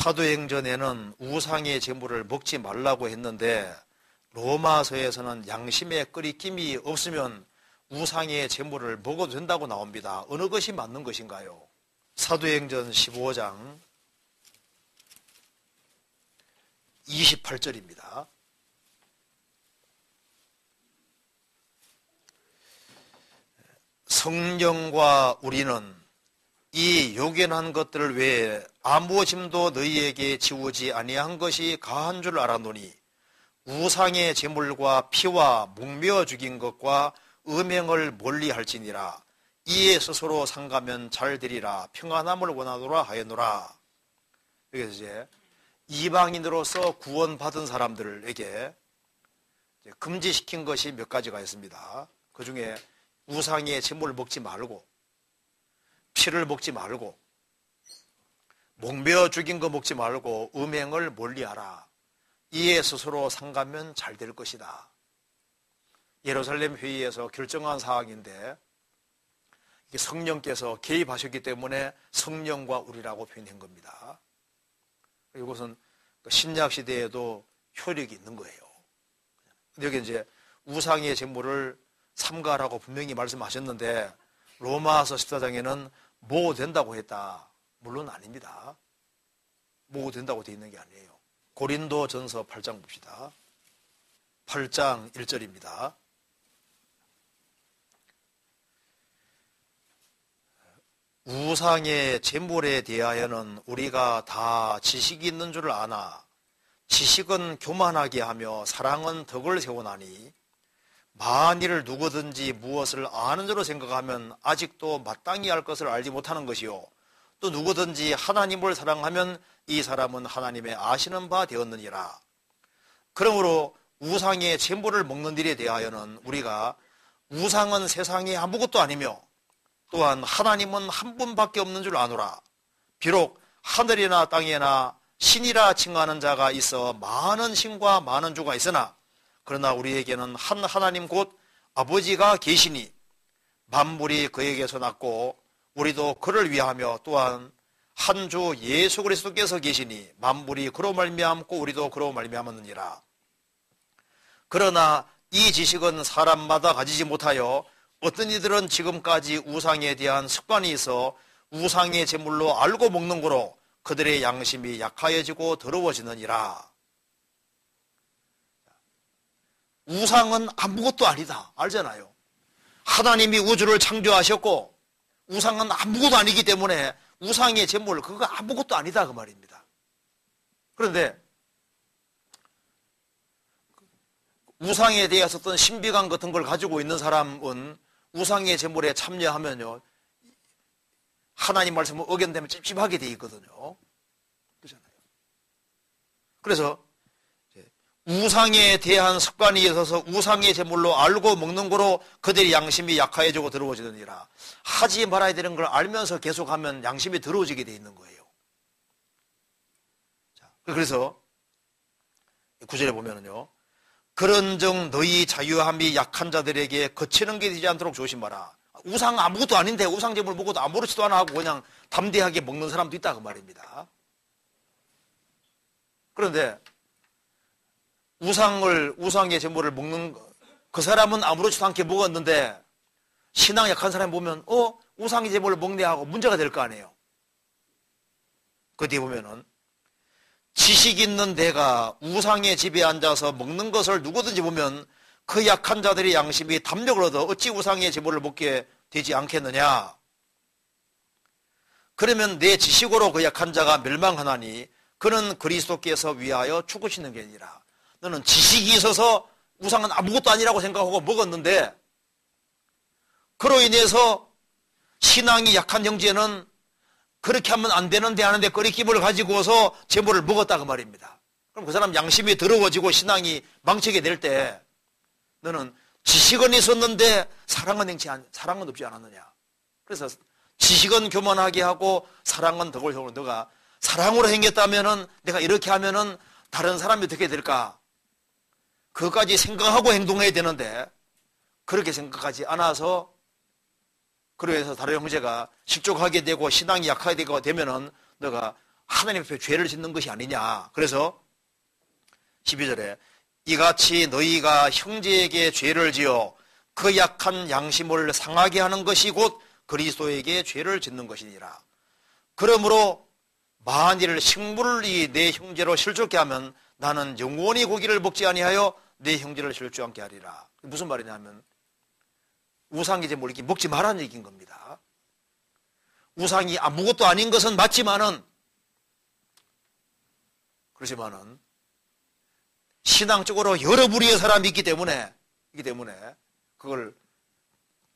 사도행전에는 우상의 제물을 먹지 말라고 했는데 로마서에서는 양심에 끄리낌이 없으면 우상의 제물을 먹어도 된다고 나옵니다. 어느 것이 맞는 것인가요? 사도행전 15장 28절입니다. 성령과 우리는 이 요견한 것들을 외에 아무 짐도 너희에게 지우지 아니한 것이 가한 줄 알았노니 우상의 제물과 피와 목매어 죽인 것과 음행을 멀리할지니라. 이에 스스로 상가면 잘 되리라. 평안함을 원하노라 하였노라. 여기서 이제 이방인으로서 구원받은 사람들에게 금지시킨 것이 몇 가지가 있습니다. 그 중에 우상의 제물을 먹지 말고, 피를 먹지 말고, 목매어 죽인 거 먹지 말고, 음행을 멀리하라. 이에 스스로 상가면 잘 될 것이다. 예루살렘 회의에서 결정한 사항인데 이게 성령께서 개입하셨기 때문에 성령과 우리라고 표현한 겁니다. 이것은 신약 시대에도 효력이 있는 거예요. 여기 이제 우상의 제물을 삼가라고 분명히 말씀하셨는데 로마서 14장에는 먹어도 된다고 했다. 물론 아닙니다. 먹어도 된다고 되어 있는 게 아니에요. 고린도전서 8장 봅시다. 8장 1절입니다. 우상의 제물에 대하여는 우리가 다 지식이 있는 줄 아나 지식은 교만하게 하며 사랑은 덕을 세우나니 만일 누구든지 무엇을 아는 줄로 생각하면 아직도 마땅히 할 것을 알지 못하는 것이요 또 누구든지 하나님을 사랑하면 이 사람은 하나님의 아시는 바 되었느니라. 그러므로 우상의 제물을 먹는 일에 대하여는 우리가 우상은 세상에 아무것도 아니며 또한 하나님은 한 분밖에 없는 줄 아노라. 비록 하늘이나 땅에나 신이라 칭하는 자가 있어 많은 신과 많은 주가 있으나 그러나 우리에게는 한 하나님 곧 아버지가 계시니 만물이 그에게서 났고 우리도 그를 위하며 또한 한 주 예수 그리스도께서 계시니 만물이 그로 말미암고 우리도 그로 말미암았느니라. 그러나 이 지식은 사람마다 가지지 못하여 어떤 이들은 지금까지 우상에 대한 습관이 있어 우상의 제물로 알고 먹는 거로 그들의 양심이 약하여지고 더러워지느니라. 우상은 아무것도 아니다. 알잖아요. 하나님이 우주를 창조하셨고 우상은 아무것도 아니기 때문에 우상의 제물 그거 아무것도 아니다 그 말입니다. 그런데 우상에 대해서 어떤 신비감 같은 걸 가지고 있는 사람은 우상의 제물에 참여하면요 하나님 말씀을 어긴다면 찝찝하게 돼 있거든요. 그렇잖아요. 그래서 우상에 대한 습관이 있어서 우상의 제물로 알고 먹는 거로 그들의 양심이 약해지고 더러워지느니라. 하지 말아야 되는 걸 알면서 계속하면 양심이 더러워지게 돼 있는 거예요. 자, 그래서 9절에 보면은요. 그런즉 너희 자유함이 약한 자들에게 거치는 게 되지 않도록 조심하라. 우상 아무것도 아닌데 우상 제물 먹어도 아무렇지도 않아 하고 그냥 담대하게 먹는 사람도 있다 그 말입니다. 그런데 우상의 제물을 먹는 그 사람은 아무렇지도 않게 먹었는데 신앙 약한 사람 보면 우상의 제물을 먹네 하고 문제가 될 거 아니에요. 그 뒤에 보면은 지식 있는 내가 우상의 집에 앉아서 먹는 것을 누구든지 보면 그 약한 자들의 양심이 담력을 얻어 어찌 우상의 제물을 먹게 되지 않겠느냐. 그러면 내 지식으로 그 약한 자가 멸망하나니 그는 그리스도께서 위하여 죽으시는 게 아니라 너는 지식이 있어서 우상은 아무것도 아니라고 생각하고 먹었는데 그로 인해서 신앙이 약한 형제는 그렇게 하면 안 되는데 하는데 꺼리낌을 가지고서 제물을 먹었다 그 말입니다. 그럼 그 사람 양심이 더러워지고 신앙이 망치게 될 때 너는 지식은 있었는데 사랑은 없지 않았느냐. 그래서 지식은 교만하게 하고 사랑은 덕을 세우는 너가 사랑으로 행했다면은 내가 이렇게 하면은 다른 사람이 어떻게 될까? 그것까지 생각하고 행동해야 되는데 그렇게 생각하지 않아서 그래서 다른 형제가 실족하게 되고 신앙이 약하게 되면은 너가 하나님 앞에 죄를 짓는 것이 아니냐. 그래서 12절에 이같이 너희가 형제에게 죄를 지어 그 약한 양심을 상하게 하는 것이 곧 그리스도에게 죄를 짓는 것이니라. 그러므로 만일 식물이 내 형제로 실족게 하면 나는 영원히 고기를 먹지 아니하여 내 형제를 실족 않게 하리라. 무슨 말이냐면 우상의 제물을 이렇게 먹지 말라는 얘기인 겁니다. 우상이 아무것도 아닌 것은 맞지만은 그렇지만은 신앙적으로 여러 부류의 사람이 있기 때문에 그걸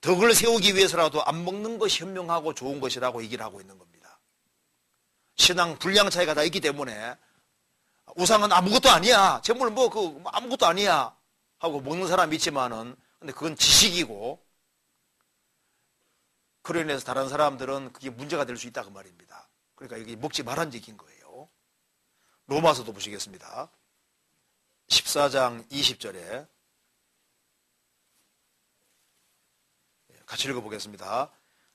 덕을 세우기 위해서라도 안 먹는 것이 현명하고 좋은 것이라고 얘기를 하고 있는 겁니다. 신앙 분량 차이가 다 있기 때문에 우상은 아무것도 아니야. 제물 아무것도 아니야. 하고 먹는 사람이 있지만은 근데 그건 지식이고 그로 인해서 다른 사람들은 그게 문제가 될 수 있다 그 말입니다. 그러니까 여기 먹지 말란 얘기인 거예요. 로마서도 보시겠습니다. 14장 20절에 같이 읽어보겠습니다.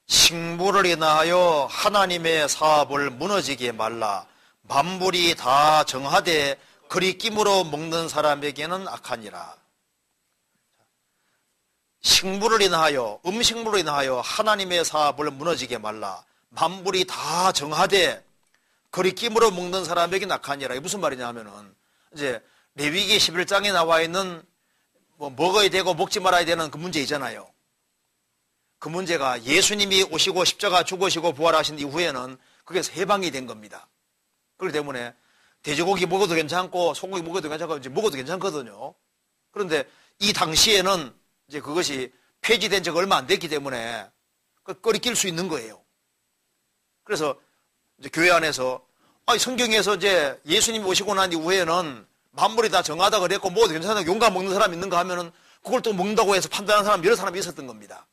식물을 인하여 하나님의 사업을 무너지게 말라. 만물이 다 정하되 그리 끼므로 먹는 사람에게는 악하니라. 식물을 인하여 음식물을 인하여 하나님의 사업을 무너지게 말라. 만물이 다 정하되 그리 끼므로 먹는 사람에게는 악하니라. 이게 무슨 말이냐 하면은 이제 레위기 11장에 나와 있는 먹어야 되고 먹지 말아야 되는 그 문제 있잖아요. 그 문제가 예수님이 오시고 십자가 죽으시고 부활하신 이후에는 그게 해방이 된 겁니다. 그렇기 때문에 돼지고기 먹어도 괜찮고 소고기 먹어도 괜찮고 이제 먹어도 괜찮거든요. 그런데 이 당시에는 이제 그것이 폐지된 지가 얼마 안 됐기 때문에 꺼리낄 수 있는 거예요. 그래서 이제 교회 안에서 성경에서 이제 예수님이 오시고 난 이후에는 만물이 다 정하다 그랬고 먹어도 괜찮다고 용감 먹는 사람이 있는가 하면은 그걸 또 먹는다고 해서 판단하는 사람 여러 사람이 있었던 겁니다.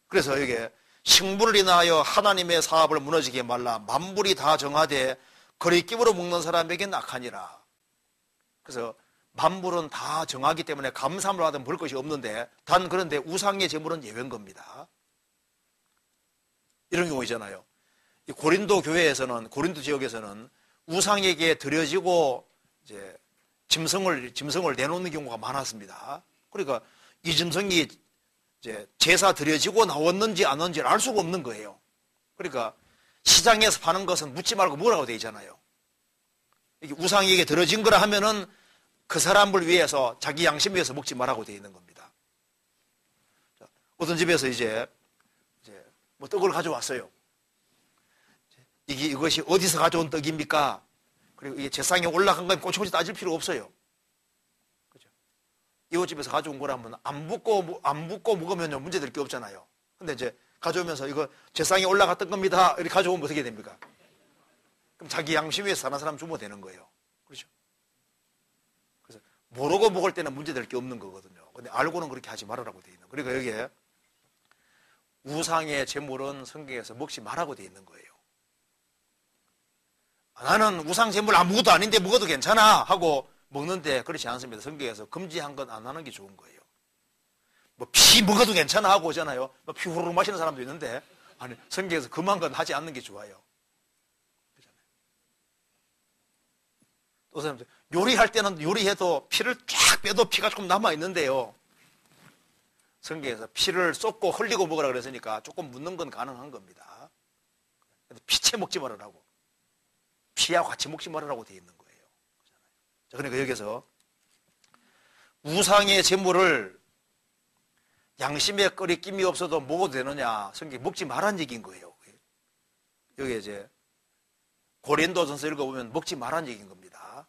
그래서 이게 식물을 인하여 하나님의 사업을 무너지게 말라. 만물이 다 정하되 그리 끼므로 먹는 사람에게는 악하니라. 그래서 만물은 다 정하기 때문에 감사함을 하든 볼 것이 없는데 단 그런데 우상의 제물은 예외인 겁니다. 이런 경우 있잖아요. 고린도 교회에서는 고린도 지역에서는 우상에게 드려지고 이제 짐승을 내놓는 경우가 많았습니다. 그러니까 이 짐승이 이제 제사 드려지고 나왔는지 안 왔는지를 알 수가 없는 거예요. 그러니까 시장에서 파는 것은 묻지 말고 먹으라고 되어 있잖아요. 이게 우상에게 드려진 거라 하면은 그 사람을 위해서 자기 양심 위해서 먹지 말라고 되어 있는 겁니다. 어떤 집에서 이제 뭐 떡을 가져왔어요. 이것이 어디서 가져온 떡입니까? 그리고 이게 제상에 올라간 건 꼬치꼬치 따질 필요 없어요. 그죠? 이웃집에서 가져온 거라면 안 붓고 먹으면 문제될 게 없잖아요. 근데 이제 가져오면서 이거 제상에 올라갔던 겁니다. 이렇게 가져오면 어떻게 됩니까? 그럼 자기 양심 위해서 사는 사람 주면 되는 거예요. 그렇죠? 그래서 모르고 먹을 때는 문제될 게 없는 거거든요. 근데 알고는 그렇게 하지 말아라고 돼 있는 거예요. 그러니까 여기에 우상의 제물은 성경에서 먹지 말라고 돼 있는 거예요. 나는 우상 제물 아무것도 아닌데 먹어도 괜찮아 하고 먹는데 그렇지 않습니다. 성경에서 금지한 건 안 하는 게 좋은 거예요. 뭐 피 먹어도 괜찮아 하고 오잖아요. 피 후루룩 마시는 사람도 있는데 아니 성경에서 금한 건 하지 않는 게 좋아요. 그렇잖아요. 또 사람들 요리할 때는 요리해도 피를 쫙 빼도 피가 조금 남아 있는데요. 성경에서 피를 쏟고 흘리고 먹으라 그랬으니까 조금 묻는 건 가능한 겁니다. 피채 먹지 말으라고. 피하고 같이 먹지 말으라고 되어 있는 거예요. 자, 그러니까 여기서 우상의 제물을 양심에 꺼리낌이 없어도 먹어도 되느냐? 성경이 먹지 말란 얘기인 거예요. 여기 이제 고린도전서 읽어보면 먹지 말란 얘기인 겁니다.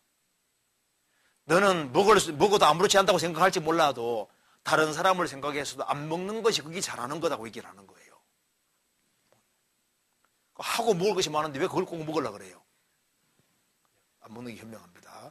너는 먹어도 아무렇지 않다고 생각할지 몰라도 다른 사람을 생각해서도 안 먹는 것이 그게 잘하는 거다고 얘기를 하는 거예요. 하고 먹을 것이 많은데 왜 그걸 꼭 먹으려고 그래요? 안 먹는 게 현명합니다.